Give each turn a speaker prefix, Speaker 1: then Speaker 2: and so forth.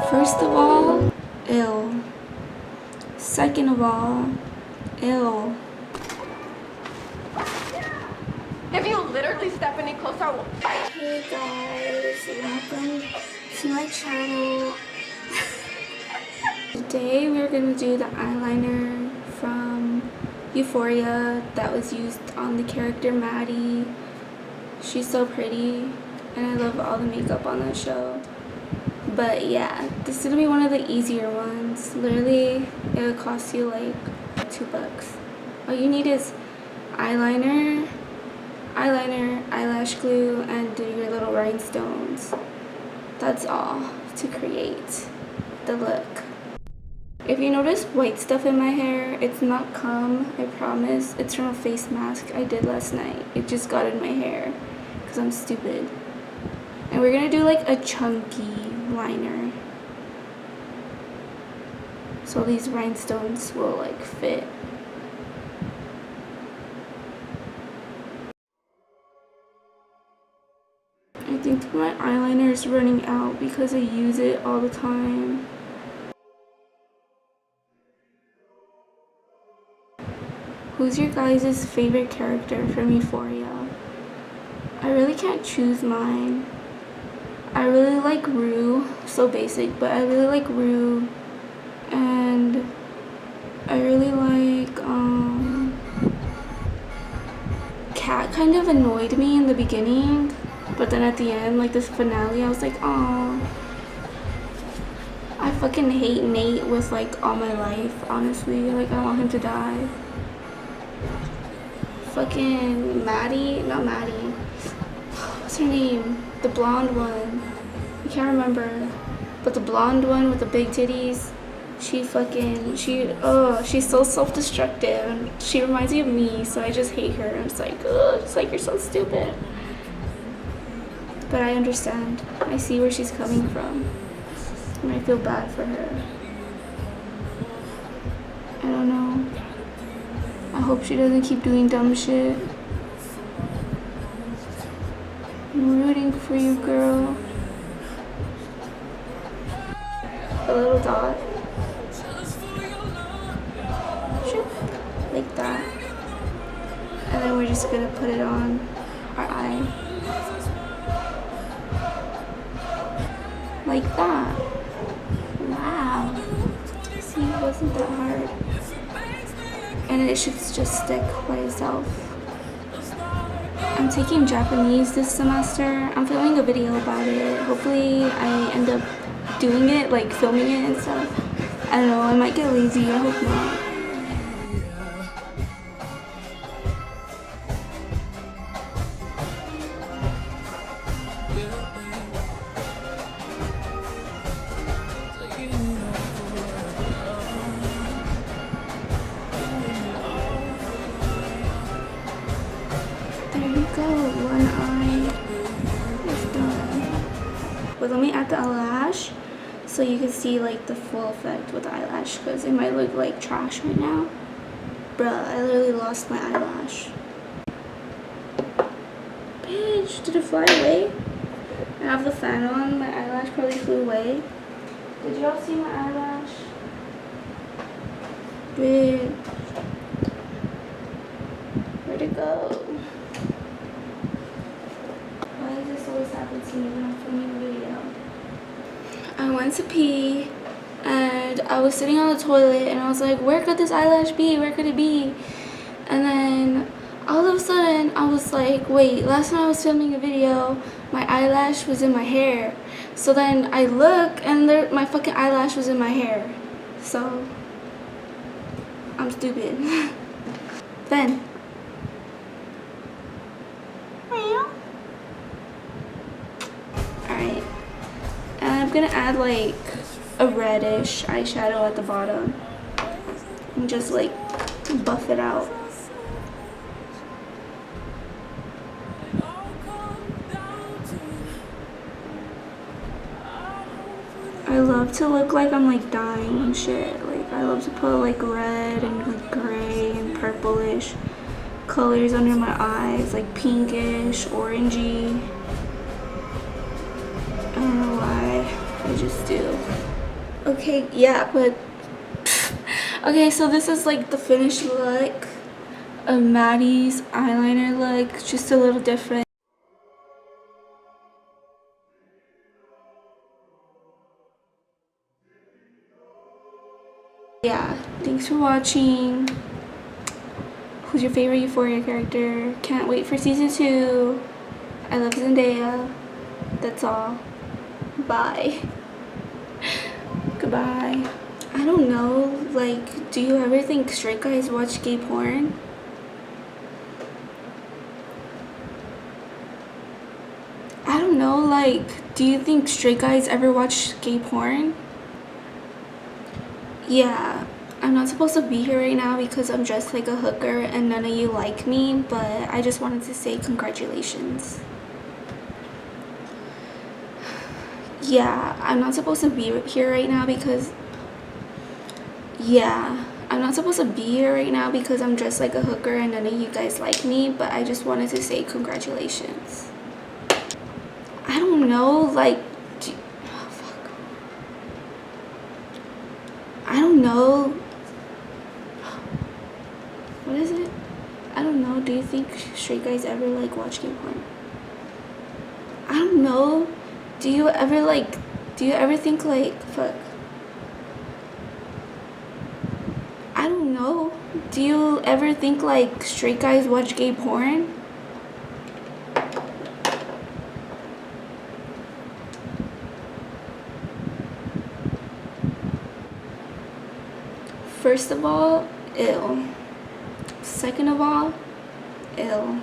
Speaker 1: First of all, ill. Second of all, ill.
Speaker 2: If you literally step any closer, I will fight.
Speaker 1: Hey guys, welcome to my channel. Today we're gonna do the eyeliner from Euphoria that was used on the character Maddy. She's so pretty and I love all the makeup on that show. But yeah, this is gonna be one of the easier ones. Literally, it would cost you like $2. All you need is eyeliner, eyelash glue, and your little rhinestones. That's all to create the look. If you notice white stuff in my hair, it's not cum, I promise. It's from a face mask I did last night. It just got in my hair because I'm stupid. And we're gonna do like a chunky liner, so these rhinestones will like fit. I think my eyeliner is running out because I use it all the time. Who's your guys' favorite character from Euphoria? I really can't choose mine. I really like Rue, so basic, but I really like Rue, and I really like, Cat kind of annoyed me in the beginning, but then at the end, like this finale, I was like, oh, I fucking hate Nate with like all my life, honestly, like I want him to die. Fucking Maddy, not Maddy, what's her name? The blonde one. I can't remember. But the blonde one with the big titties, she's so self-destructive. She reminds me of me, so I just hate her. I'm just like, ugh, it's like you're so stupid. But I understand. I see where she's coming from. And I feel bad for her. I don't know. I hope she doesn't keep doing dumb shit. I'm rooting for you, girl. A little dot. Like that. And then we're just gonna put it on our eye. Like that. Wow. See, it wasn't that hard. And it should just stick by itself. I'm taking Japanese this semester. I'm filming a video about it. Hopefully I end up doing it, like filming it and stuff. I don't know, I might get lazy, I hope not. There you go, one eye is done. But let me add the eyelash so you can see like the full effect with the eyelash, because it might look like trash right now. Bruh, I literally lost my eyelash. Bitch, did it fly away? I have the fan on, my eyelash probably flew away. Did y'all see my eyelash? Bitch. Where'd it go? Why does this always happen to me when I'm filming a video? I went to pee and I was sitting on the toilet and I was like, where could this eyelash be? Where could it be? And then all of a sudden I was like, wait, last time I was filming a video, my eyelash was in my hair. So then I look and my fucking eyelash was in my hair. So I'm stupid. Then alright. And I'm gonna add like a reddish eyeshadow at the bottom and just like buff it out. I love to look like I'm like dying and shit. Like I love to put like red and like gray and purplish colors under my eyes, like pinkish, orangey. I don't know why. I just do. Okay, yeah, but okay, so this is like the finished look of Maddy's eyeliner look, just a little different. Yeah, thanks for watching. Who's your favorite Euphoria character? Can't wait for season 2. I love Zendaya. That's all. Bye. Goodbye. I don't know, like, do you ever think straight guys watch gay porn? I don't know, like, do you think straight guys ever watch gay porn? Yeah, I'm not supposed to be here right now because I'm dressed like a hooker and none of you like me, but I just wanted to say congratulations. Yeah, I'm not supposed to be here right now because... Yeah, I'm not supposed to be here right now because I'm dressed like a hooker and none of you guys like me, but I just wanted to say congratulations. I don't know, like... Oh, fuck. I don't know. What is it? I don't know. Do you think straight guys ever like watch gay porn? I don't know. Do you ever think like, fuck. I don't know. Do you ever think like straight guys watch gay porn? First of all, ew. Second of all, ew.